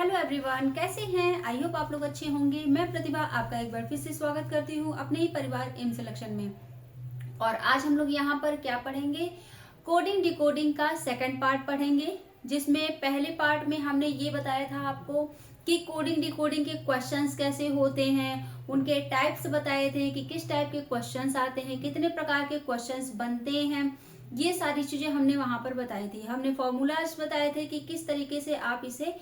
Hello everyone, कैसे हैं? I hope आप लोग अच्छे होंगे। मैं प्रतिभा आपका एक बार फिर से स्वागत करती हूँ अपने ही परिवार एम सिलेक्शन में। और आज हम लोग यहाँ पर क्या पढ़ेंगे? कोडिंग डिकोडिंग का सेकंड पार्ट पढ़ेंगे, जिसमें पहले पार्ट में हमने ये बताया था आपको कि कोडिंग डिकोडिंग के क्वेश्चंस कैसे होते हैं, उनके टाइप्स बताए थे कि किस टाइप के क्वेश्चंस आते हैं, कितने प्रकार के क्वेश्चंस बनते हैं। ये सारी चीजें हमने वहां पर बताई थी। हमने फॉर्मूलाज बताए थे कि किस तरीके से आप इसे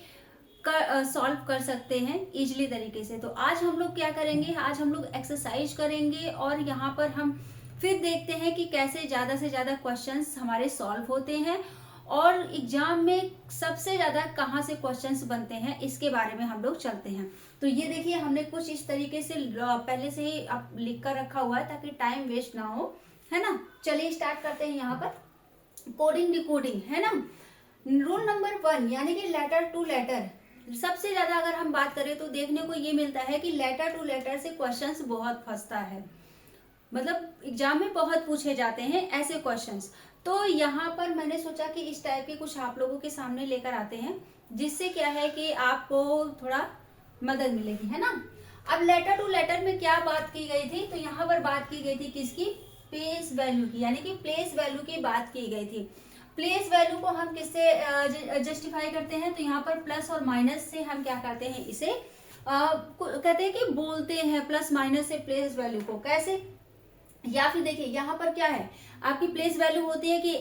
सॉल्व कर सकते हैं इजीली तरीके से। तो आज हम लोग क्या करेंगे? आज हम लोग एक्सरसाइज करेंगे और यहाँ पर हम फिर देखते हैं कि कैसे ज्यादा से ज्यादा क्वेश्चंस हमारे सॉल्व होते हैं और एग्जाम में सबसे ज्यादा कहाँ से क्वेश्चंस बनते हैं, इसके बारे में हम लोग चलते हैं। तो ये देखिए, हमने कुछ इस तरीके से पहले से ही लिख कर रखा हुआ है ताकि टाइम वेस्ट ना हो, है ना। चलिए स्टार्ट करते हैं। यहाँ पर कोडिंग डिकोडिंग है ना। रूल नंबर 1 यानी कि लेटर टू लेटर। सबसे ज्यादा अगर हम बात करें तो देखने को ये मिलता है कि लेटर टू लेटर से क्वेश्चंस बहुत फंसता है, मतलब एग्जाम में बहुत पूछे जाते हैं ऐसे क्वेश्चंस। तो यहाँ पर मैंने सोचा कि इस टाइप के कुछ आप लोगों के सामने लेकर आते हैं, जिससे क्या है कि आपको थोड़ा मदद मिलेगी, है ना। अब लेटर टू लेटर में क्या बात की गई थी? तो यहाँ पर बात की गई थी किसकी? प्लेस वैल्यू की, यानी कि प्लेस वैल्यू की बात की गई थी। प्लेस वैल्यू को हम किससे जस्टिफाई करते हैं? तो यहाँ पर प्लस और माइनस से हम क्या करते हैं, इसे कहते हैं कि बोलते हैं प्लस माइनस से प्लेस वैल्यू को। कैसे? या फिर देखिए यहाँ पर क्या है, आपकी प्लेस वैल्यू होती है कि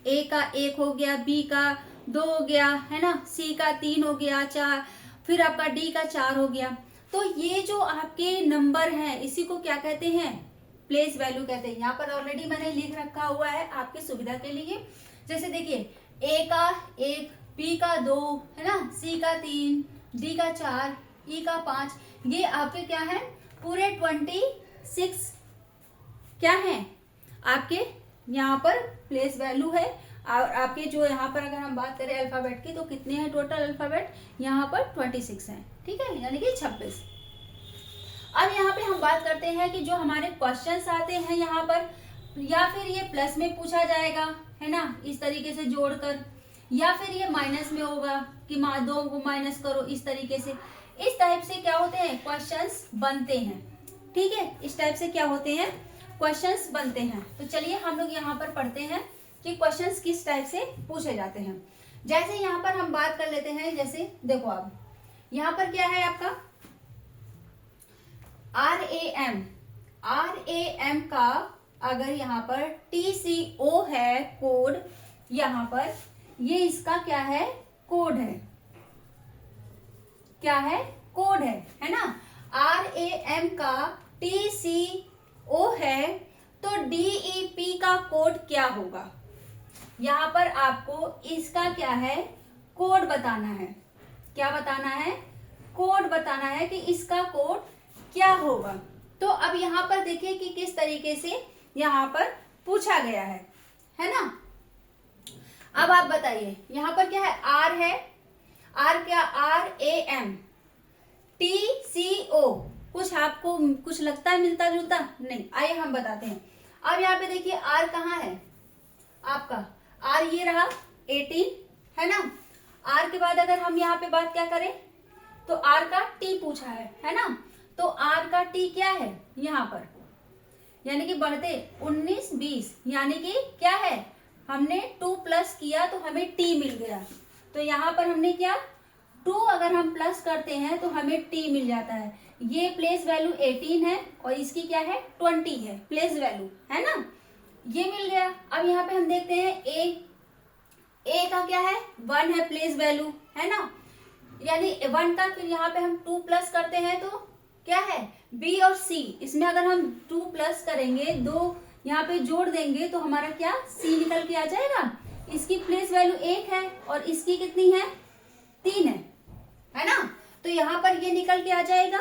ए का 1 हो गया, बी का 2 हो गया, है ना, सी का 3 हो गया, 4, फिर आपका डी का 4 हो गया। तो ये जो आपके नंबर हैं इसी को क्या कहते हैं? प्लेस वैल्यू कहते हैं। यहाँ पर ऑलरेडी मैंने लिख रखा हुआ है आपकी सुविधा के लिए। जैसे देखिए, ए का 1, बी का 2, है ना, सी का 3, डी का 4, ई का 5, ये आपके क्या है? पूरे 26 क्या है आपके यहाँ पर प्लेस वैल्यू है। और आपके जो यहाँ पर अगर हम बात करें अल्फाबेट की, तो कितने हैं टोटल अल्फाबेट? यहाँ पर 26 हैं, ठीक है, यानी कि 26। अब यहाँ पे हम बात करते हैं कि जो हमारे क्वेश्चंस आते हैं यहाँ पर, या फिर ये प्लस में पूछा जाएगा, है ना, इस तरीके से जोड़कर, या फिर ये माइनस में होगा कि 2 को माइनस करो, इस तरीके से। इस टाइप से क्या होते हैं? क्वेश्चंस बनते हैं, ठीक है। इस टाइप से क्या होते हैं? क्वेश्चंस बनते हैं। तो चलिए हम लोग यहाँ पर पढ़ते हैं कि क्वेश्चंस किस टाइप से पूछे जाते हैं। जैसे यहाँ पर हम बात कर लेते हैं, जैसे देखो अब यहाँ पर क्या है आपका RAM का अगर यहाँ पर TCO है कोड, यहाँ पर ये इसका क्या है? कोड है। क्या है? कोड है ना। RAM का TCO है, तो DEP का कोड क्या होगा? यहाँ पर आपको इसका क्या है? कोड बताना है। क्या बताना है? कोड बताना है कि इसका कोड क्या होगा। तो अब यहाँ पर देखिए कि किस तरीके से यहाँ पर पूछा गया है ना। अब आप बताइए यहाँ पर क्या है? R है, R क्या? RAM, TCO, कुछ आपको कुछ लगता है मिलता जुलता? नहीं, आइए हम बताते हैं। अब यहाँ पे देखिए R कहाँ है आपका? R ये रहा 18, है ना। R के बाद अगर हम यहाँ पे बात क्या करें, तो R का T पूछा है ना। तो R का T क्या है यहाँ पर? यानी कि बढ़ते 19, 20, यानी कि क्या है? हमने 2 प्लस किया तो हमें T मिल गया। तो यहाँ पर हमने क्या, 2 अगर हम प्लस करते हैं तो हमें T मिल जाता है। ये प्लेस वैल्यू 18 है और इसकी क्या है? 20 है प्लेस वैल्यू, है ना। ये मिल गया। अब यहाँ पे हम देखते हैं A का क्या है? 1 है प्लेस वैल्यू, है ना, यानी 1 का फिर यहाँ पे हम 2 प्लस करते हैं तो क्या है? B और C, इसमें अगर हम 2 प्लस करेंगे, 2 यहाँ पे जोड़ देंगे तो हमारा क्या? C निकल के आ जाएगा। इसकी प्लेस वैल्यू 1 है और इसकी कितनी है? 3 है ना। तो यहाँ पर ये निकल के आ जाएगा।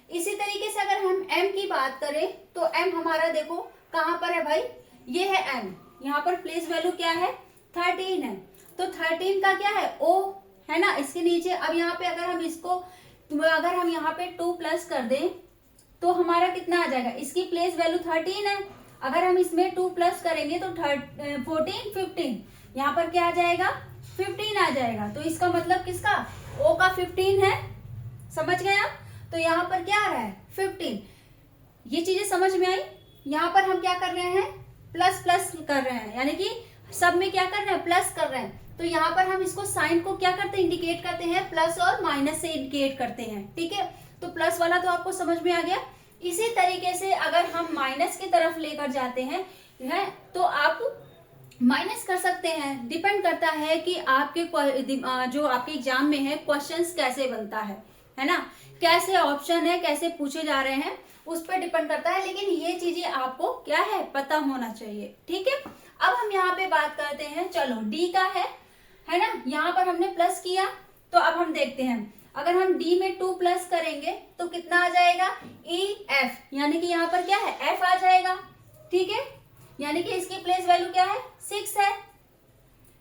इसी तरीके से अगर हम M की बात करें तो M हमारा देखो कहाँ पर है भाई? ये है M। यहाँ पर प्लेस वैल्यू क्या है? 13 है। तो 13 का क्या है? O, है ना, इसके नीचे। अब यहाँ पे अगर हम यहाँ पे 2 प्लस कर दें तो हमारा कितना आ जाएगा? इसकी प्लेस वैल्यू 13 है, अगर हम इसमें 2 प्लस करेंगे तो 14, 15, यहाँ पर क्या आ जाएगा? 15 आ जाएगा। तो इसका मतलब किसका, ओ का 15 है, समझ गए आप। तो यहाँ पर क्या आ रहा है 15। ये चीजें समझ में आई। यहाँ पर हम क्या कर रहे हैं, प्लस प्लस कर रहे हैं, यानी कि सब में क्या कर रहे हैं, प्लस कर रहे हैं। तो यहाँ पर हम इसको साइन को क्या करते हैं, इंडिकेट करते हैं, प्लस और माइनस से इंडिकेट करते हैं। ठीक है, तो प्लस वाला तो आपको समझ में आ गया। इसी तरीके से अगर हम माइनस की तरफ लेकर जाते हैं तो आप माइनस कर सकते हैं। डिपेंड करता है कि आपके जो आपके एग्जाम में है क्वेश्चंस कैसे बनता है ना, कैसे ऑप्शन है, कैसे पूछे जा रहे हैं, उस पर डिपेंड करता है। लेकिन ये चीजें आपको क्या है, पता होना चाहिए। ठीक है, अब हम यहाँ पे बात करते हैं, चलो डी का है ना। यहाँ पर हमने प्लस किया, तो अब हम देखते हैं अगर हम डी में 2 प्लस करेंगे तो कितना आ जाएगा, ई एफ, यानी कि यहाँ पर क्या है, एफ आ जाएगा। ठीक है, यानी कि इसकी प्लेस वैल्यू क्या है, 6 है।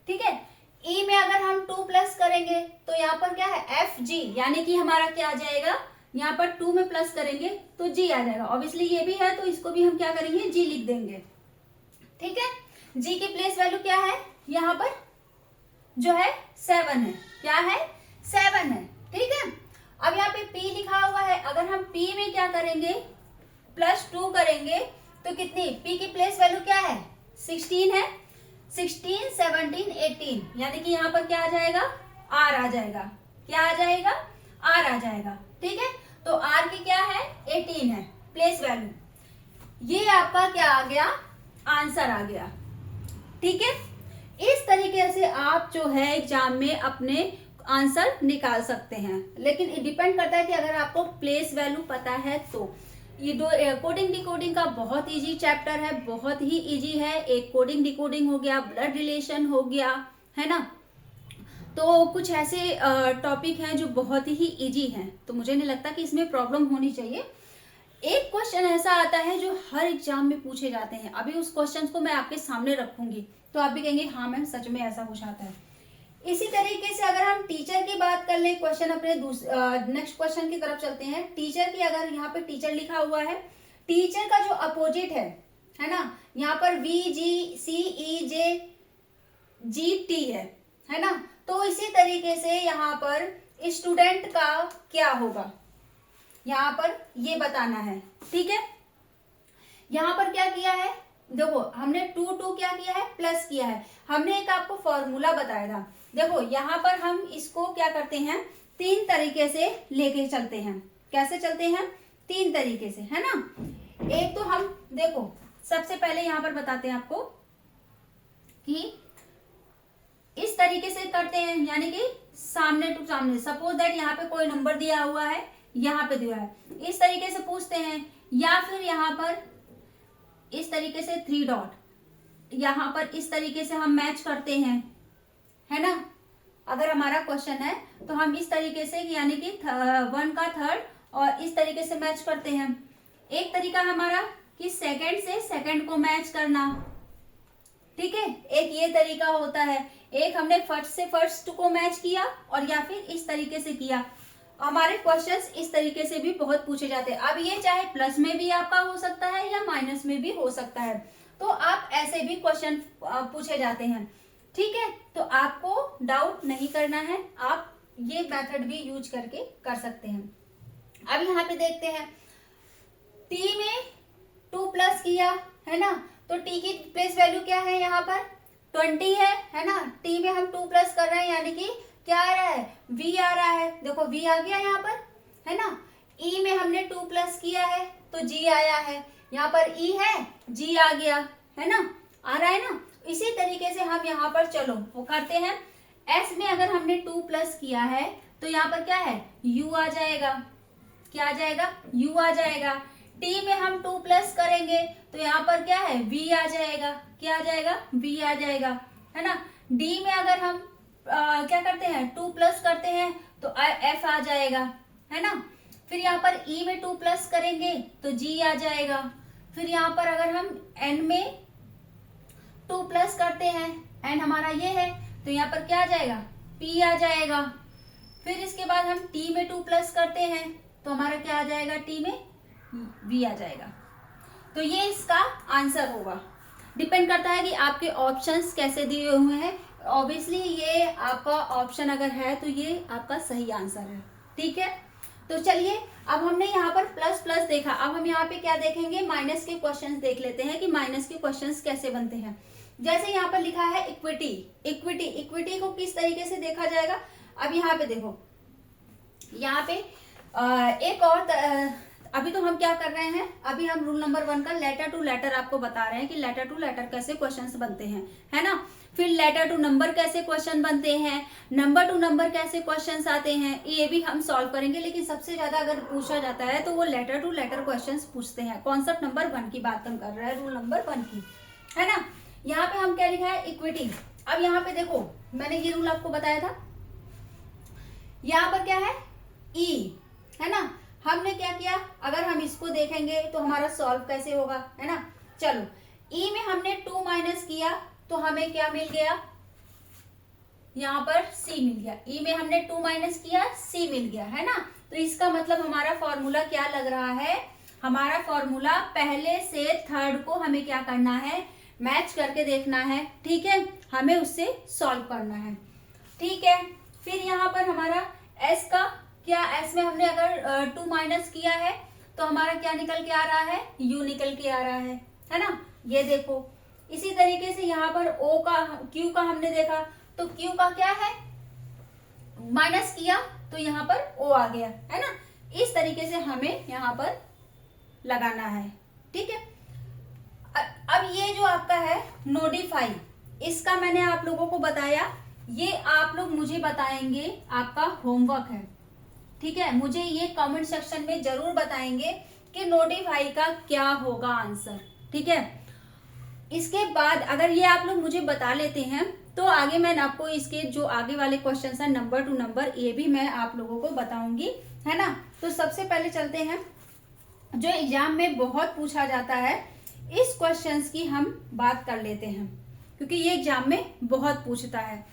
ठीक है, ई में अगर हम 2 प्लस करेंगे तो यहाँ पर क्या है, एफ जी, यानी कि हमारा क्या आ जाएगा, यहाँ पर 2 में प्लस करेंगे तो जी आ जाएगा। ऑब्वियसली ये भी है तो इसको भी हम क्या करेंगे, जी लिख देंगे। ठीक है, जी की प्लेस वैल्यू क्या है, यहाँ पर जो है 7 है। क्या है, 7 है। ठीक है, अब यहाँ पे P लिखा हुआ है, अगर हम P में क्या करेंगे, +2 करेंगे तो कितनी, P की प्लेस वैल्यू क्या है, 16 है। 16, 17, 18, यानी कि यहाँ पर क्या आ जाएगा, R आ जाएगा। क्या आ जाएगा, R आ जाएगा। ठीक है, तो R की क्या है, 18 है प्लेस वैल्यू। ये आपका क्या आ गया, आंसर आ गया। ठीक है, इस तरीके से आप जो है एग्जाम में अपने आंसर निकाल सकते हैं। लेकिन डिपेंड करता है कि अगर आपको प्लेस वैल्यू पता है तो। ये दो कोडिंग डिकोडिंग का बहुत इजी चैप्टर है, बहुत ही इजी है। एक कोडिंग डिकोडिंग हो गया, ब्लड रिलेशन हो गया, है ना। तो कुछ ऐसे टॉपिक हैं जो बहुत ही इजी हैं, तो मुझे नहीं लगता कि इसमें प्रॉब्लम होनी चाहिए। एक क्वेश्चन ऐसा आता है जो हर एग्जाम में पूछे जाते हैं, अभी उस क्वेश्चन को मैं आपके सामने रखूंगी तो आप भी कहेंगे हाँ मैम सच में ऐसा कुछ आता है। इसी तरीके से अगर हम टीचर की बात कर लें, क्वेश्चन अपने नेक्स्ट क्वेश्चन की तरफ चलते हैं। टीचर की, अगर यहाँ पे टीचर लिखा हुआ है, टीचर का जो अपोजिट है ना, यहाँ पर we ji C E J G T है ना। तो इसी तरीके से यहाँ पर स्टूडेंट का क्या होगा, यहाँ पर ये बताना है। ठीक है, यहाँ पर क्या किया है, देखो हमने 2 क्या किया है, प्लस किया है। हमने एक आपको फॉर्मूला बताया था। देखो यहाँ पर हम इसको क्या करते हैं, 3 तरीके से लेके चलते हैं। कैसे चलते हैं, 3 तरीके से, है ना। एक तो हम देखो सबसे पहले यहाँ पर बताते हैं आपको कि इस तरीके से करते हैं, यानी कि सामने टू सामने। सपोज दैट यहाँ पे कोई नंबर दिया हुआ है, यहाँ पे दिया है, इस तरीके से पूछते हैं। या फिर यहाँ पर इस तरीके से 3 डॉट, यहाँ पर इस तरीके से हम मैच करते हैं, है ना। अगर हमारा क्वेश्चन है तो हम इस तरीके से, यानी कि 1 का 3rd और इस तरीके से मैच करते हैं। एक तरीका हमारा कि सेकंड से सेकंड को मैच करना, ठीक है, एक ये तरीका होता है। एक हमने फर्स्ट से फर्स्ट को मैच किया, और या फिर इस तरीके से किया। हमारे क्वेश्चंस इस तरीके से भी बहुत पूछे जाते हैं। अब ये चाहे प्लस में भी आपका हो सकता है या माइनस में भी हो सकता है, तो आप ऐसे भी क्वेश्चन पूछे जाते हैं। ठीक है, तो आपको डाउट नहीं करना है, आप ये मेथड भी यूज करके कर सकते हैं। अब यहाँ पे देखते हैं, टी में 2 प्लस किया, है ना, तो टी की प्लेस वैल्यू क्या है, यहाँ पर 20 है ना। टी में हम 2 प्लस कर रहे हैं, यानी कि क्या आ रहा है, v आ रहा है। देखो v आ गया यहाँ पर, है ना। e में हमने 2 प्लस किया है तो g आया है, यहाँ पर e है, g आ गया, है ना, आ रहा है ना। इसी तरीके से हम यहाँ पर चलो वो करते हैं। s में अगर हमने 2 प्लस किया है तो यहाँ पर क्या है, u आ जाएगा। क्या आ जाएगा, u आ जाएगा। t में हम 2 प्लस करेंगे तो यहाँ पर क्या है, v आ जाएगा। क्या आ जाएगा, v आ जाएगा, है ना। d में अगर हम क्या करते हैं, 2 प्लस करते हैं तो f आ जाएगा, है ना। फिर यहाँ पर e में 2 प्लस करेंगे तो g आ जाएगा। फिर यहाँ पर अगर हम n में 2 प्लस करते हैं, n हमारा ये है, तो यहाँ पर क्या आ जाएगा, p आ जाएगा। फिर इसके बाद हम t में 2 प्लस करते हैं तो हमारा क्या आ जाएगा, t में v आ जाएगा। तो ये इसका आंसर होगा। डिपेंड करता है कि आपके ऑप्शंस कैसे दिए हुए हैं, ऑब्वियसली ये आपका ऑप्शन अगर है तो ये आपका सही आंसर है। ठीक है, तो चलिए अब हमने यहाँ पर प्लस प्लस देखा, अब हम यहाँ पे क्या देखेंगे, माइनस के क्वेश्चंस देख लेते हैं कि माइनस के क्वेश्चंस कैसे बनते हैं। जैसे यहाँ पर लिखा है इक्विटी, इक्विटी, इक्विटी को किस तरीके से देखा जाएगा। अब यहाँ पे देखो, यहाँ पे एक और अभी तो हम क्या कर रहे हैं, अभी हम रूल नंबर 1 का लेटर टू लेटर आपको बता रहे हैं कि लेटर टू लेटर कैसे क्वेश्चंस बनते हैं, है ना। फिर लेटर टू नंबर कैसे क्वेश्चन बनते हैं, नंबर टू नंबर कैसे क्वेश्चंस आते हैं, ये भी हम सॉल्व करेंगे। लेकिन सबसे ज्यादा अगर पूछा जाता है तो वो लेटर टू लेटर क्वेश्चंस पूछते हैं। कॉन्सेप्ट नंबर 1 की बात हम कर रहे हैं, रूल नंबर 1 की, है ना। यहाँ पे हम क्या लिखा है, इक्विटी। अब यहाँ पे देखो, मैंने ये रूल आपको बताया था, यहाँ पर क्या है, ई, है ना। हमने क्या किया, अगर हम इसको देखेंगे तो हमारा सॉल्व कैसे होगा, है ना। चलो, ई में हमने 2 माइनस किया तो हमें क्या मिल गया, यहाँ पर सी मिल गया। ई में हमने 2 माइनस किया, सी मिल गया, है ना। तो इसका मतलब हमारा फॉर्मूला क्या लग रहा है, हमारा फॉर्मूला पहले से थर्ड को हमें क्या करना है, मैच करके देखना है। ठीक है, हमें उससे सॉल्व करना है। ठीक है, फिर यहाँ पर हमारा एस का क्या, एस में हमने अगर 2 माइनस किया है तो हमारा क्या निकल के आ रहा है, यू निकल के आ रहा है ना। ये देखो, इसी तरीके से यहाँ पर ओ का, क्यू का हमने देखा तो क्यू का क्या है, माइनस किया तो यहाँ पर ओ आ गया, है ना। इस तरीके से हमें यहाँ पर लगाना है। ठीक है, अब ये जो आपका है नोटिफाई, इसका मैंने आप लोगों को बताया, ये आप लोग मुझे बताएंगे, आपका होमवर्क है। ठीक है, मुझे ये कमेंट सेक्शन में जरूर बताएंगे कि नोटिफाई का क्या होगा आंसर। ठीक है, इसके बाद अगर ये आप लोग मुझे बता लेते हैं तो आगे मैं आपको इसके जो आगे वाले क्वेश्चन है नंबर टू नंबर, ये भी मैं आप लोगों को बताऊंगी, है ना। तो सबसे पहले चलते हैं, जो एग्जाम में बहुत पूछा जाता है, इस क्वेश्चंस की हम बात कर लेते हैं, क्योंकि ये एग्जाम में बहुत पूछता है।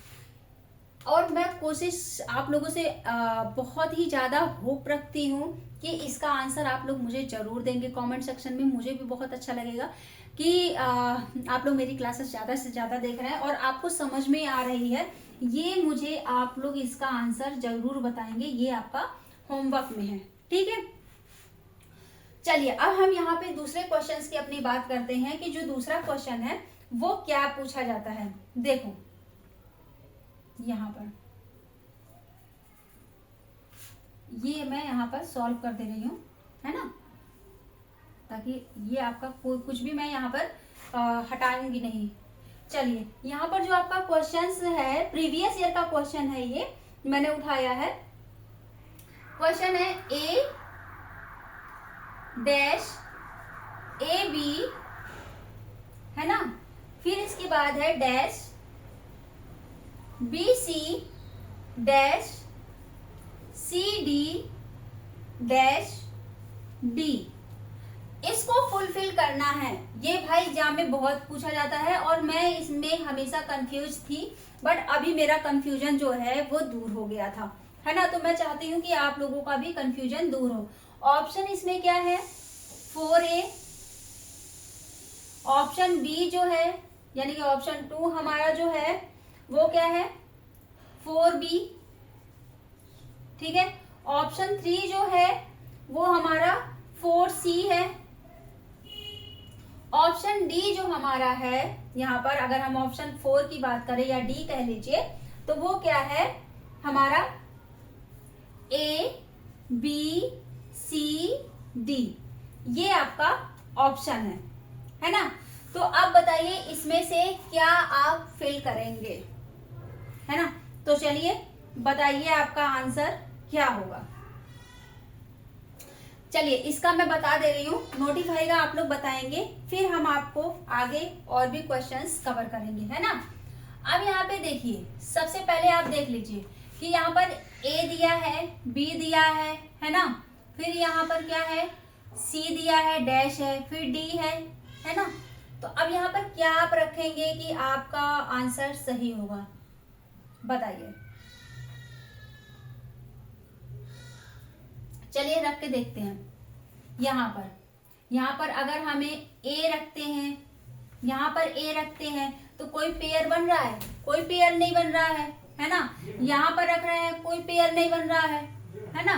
और मैं कोशिश आप लोगों से बहुत ही ज़्यादा होप रखती हूँ कि इसका आंसर आप लोग मुझे ज़रूर देंगे कमेंट सेक्शन में। मुझे भी बहुत अच्छा लगेगा कि आप लोग मेरी क्लासेस ज़्यादा से ज़्यादा देख रहे हैं और आपको समझ में आ रही है। ये मुझे आप लोग इसका आंसर ज़रूर बताएंगे, ये आपका होमवर्क में है। ठीक है, चलिए अब हम यहाँ पे दूसरे क्वेश्चंस की अपनी बात करते हैं कि जो दूसरा क्वेश्चन है वो क्या पूछा जाता है। देखो यहाँ पर ये मैं यहाँ पर सॉल्व कर दे रही हूँ, है ना, ताकि ये आपका कोई कुछ भी मैं यहाँ पर हटाऊंगी नहीं। चलिए, यहाँ पर जो आपका क्वेश्चन है, प्रीवियस ईयर का क्वेश्चन है, ये मैंने उठाया है। क्वेश्चन है ए डैश ए बी, है ना, फिर इसके बाद है dash B C dash C D dash D. इसको फुलफिल करना है। ये भाई एग्जाम में बहुत पूछा जाता है और मैं इसमें हमेशा कंफ्यूज थी, बट अभी मेरा कंफ्यूजन जो है वो दूर हो गया था, है ना। तो मैं चाहती हूँ कि आप लोगों का भी कंफ्यूजन दूर हो। ऑप्शन इसमें क्या है, 4A, ऑप्शन बी जो है यानी कि ऑप्शन 2 हमारा जो है वो क्या है, 4B। ठीक है, ऑप्शन 3 जो है वो हमारा 4C है। ऑप्शन डी जो हमारा है, यहाँ पर अगर हम ऑप्शन 4 की बात करें या डी कह लीजिए, तो वो क्या है हमारा A B C D, ये आपका ऑप्शन है ना। तो अब बताइए इसमें से क्या आप फिल करेंगे, है ना। तो चलिए बताइए आपका आंसर क्या होगा। चलिए इसका मैं बता दे रही हूँ, नोटिफाई का आप लोग बताएंगे, फिर हम आपको आगे और भी क्वेश्चंस कवर करेंगे, है ना। अब यहाँ पे देखिए, सबसे पहले आप देख लीजिए कि यहाँ पर ए दिया है, बी दिया है ना, फिर यहाँ पर क्या है, सी दिया है, डैश है, फिर डी है ना। तो अब यहाँ पर क्या आप रखेंगे कि आपका आंसर सही होगा, बताइए। चलिए रख के देखते हैं। यहाँ पर अगर हमें ए रखते हैं, यहाँ पर ए रखते हैं तो कोई पेयर बन रहा है, कोई पेयर नहीं बन रहा है ना। यहाँ पर रख रहे हैं, कोई पेयर नहीं बन रहा है ना।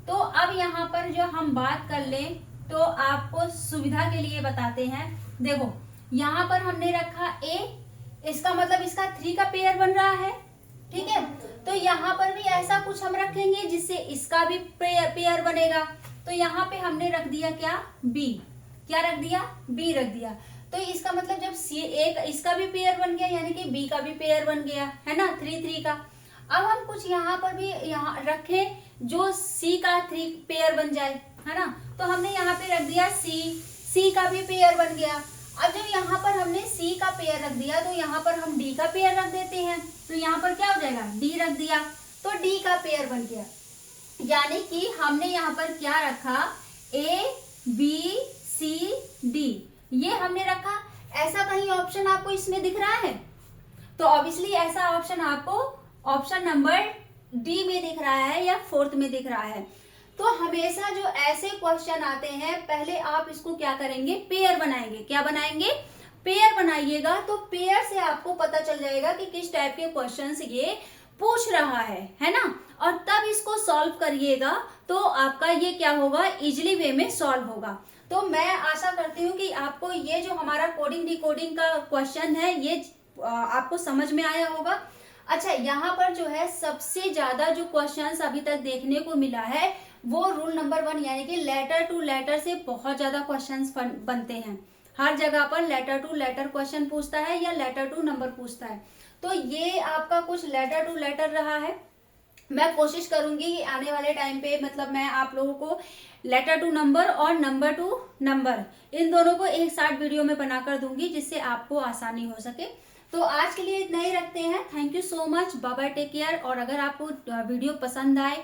तो अब यहाँ पर जो हम बात कर लें तो आपको सुविधा के लिए बताते हैं। देखो यहाँ पर हमने रखा ए, इसका मतलब इसका 3 का पेयर बन रहा है, ठीक है। तो यहाँ पर भी ऐसा कुछ हम रखेंगे जिससे इसका भी पेयर बनेगा। तो यहाँ पे हमने रख दिया क्या, बी। क्या रख दिया, बी रख दिया। तो इसका मतलब जब सी एक इसका भी पेयर बन गया यानी कि बी का भी पेयर बन गया, है ना, 3 का। अब हम कुछ यहाँ पर भी यहाँ रखें जो सी का 3 पेयर बन जाए, है ना। तो हमने यहाँ पे रख दिया सी का भी पेयर बन गया। अब जब यहाँ पर हमने सी का पेयर रख दिया तो यहाँ पर हम डी का पेयर रख देते हैं। तो यहाँ पर क्या हो जाएगा, डी रख दिया, तो डी का पेयर बन गया। यानी कि हमने यहाँ पर क्या रखा, ए बी सी डी, ये हमने रखा। ऐसा कहीं ऑप्शन आपको इसमें दिख रहा है? तो ऑब्वियसली ऐसा ऑप्शन आपको ऑप्शन नंबर डी में दिख रहा है या 4th में दिख रहा है। तो हमेशा जो ऐसे क्वेश्चन आते हैं पहले आप इसको क्या करेंगे, पेयर बनाएंगे। क्या बनाएंगे, पेयर बनाइएगा। तो पेयर से आपको पता चल जाएगा कि किस टाइप के क्वेश्चंस ये पूछ रहा है ना। और तब इसको सॉल्व करिएगा तो आपका ये क्या होगा, इजिली वे में सॉल्व होगा। तो मैं आशा करती हूँ कि आपको ये जो हमारा कोडिंग डिकोडिंग का क्वेश्चन है ये आपको समझ में आया होगा। अच्छा, यहाँ पर जो है सबसे ज्यादा जो क्वेश्चंस अभी तक देखने को मिला है वो रूल नंबर 1 यानी कि लेटर टू लेटर से बहुत ज्यादा क्वेश्चंस बनते हैं। हर जगह पर लेटर टू लेटर क्वेश्चन पूछता है या लेटर टू नंबर पूछता है। तो ये आपका कुछ लेटर टू लेटर रहा है। मैं कोशिश करूंगी कि आने वाले टाइम पे मतलब मैं आप लोगों को लेटर टू नंबर और नंबर टू नंबर इन दोनों को एक साथ वीडियो में बनाकर दूंगी जिससे आपको आसानी हो सके। तो आज के लिए इतना ही रखते हैं। Thank you so much, bye bye, take care. और अगर आपको वीडियो पसंद आए,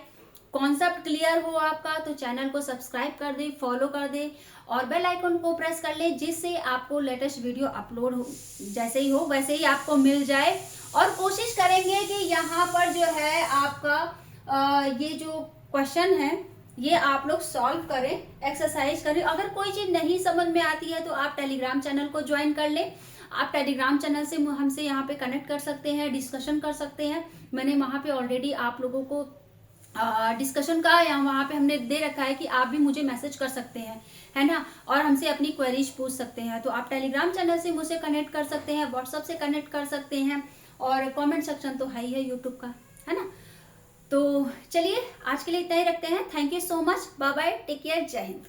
कॉन्सेप्ट क्लियर हो आपका, तो चैनल को सब्सक्राइब कर दे, फॉलो कर दे और बेल आइकन को प्रेस कर ले जिससे आपको लेटेस्ट वीडियो अपलोड हो जैसे ही हो वैसे ही आपको मिल जाए। और कोशिश करेंगे कि यहाँ पर जो है आपका ये जो क्वेश्चन है ये आप लोग सॉल्व करें, एक्सरसाइज करें। अगर कोई चीज नहीं समझ में आती है तो आप टेलीग्राम चैनल को ज्वाइन कर लें। आप टेलीग्राम चैनल से हमसे यहाँ पे कनेक्ट कर सकते हैं, डिस्कशन कर सकते हैं। मैंने वहाँ पे ऑलरेडी आप लोगों को डिस्कशन का या वहाँ पे हमने दे रखा है कि आप भी मुझे मैसेज कर सकते हैं, है ना, और हमसे अपनी क्वेरीज पूछ सकते हैं। तो आप टेलीग्राम चैनल से मुझसे कनेक्ट कर सकते हैं, व्हाट्सएप से कनेक्ट कर सकते हैं और कमेंट सेक्शन तो है यूट्यूब का, है ना। तो चलिए आज के लिए इतना ही रखते हैं। Thank you so much, bye bye, take care, जय हिंद।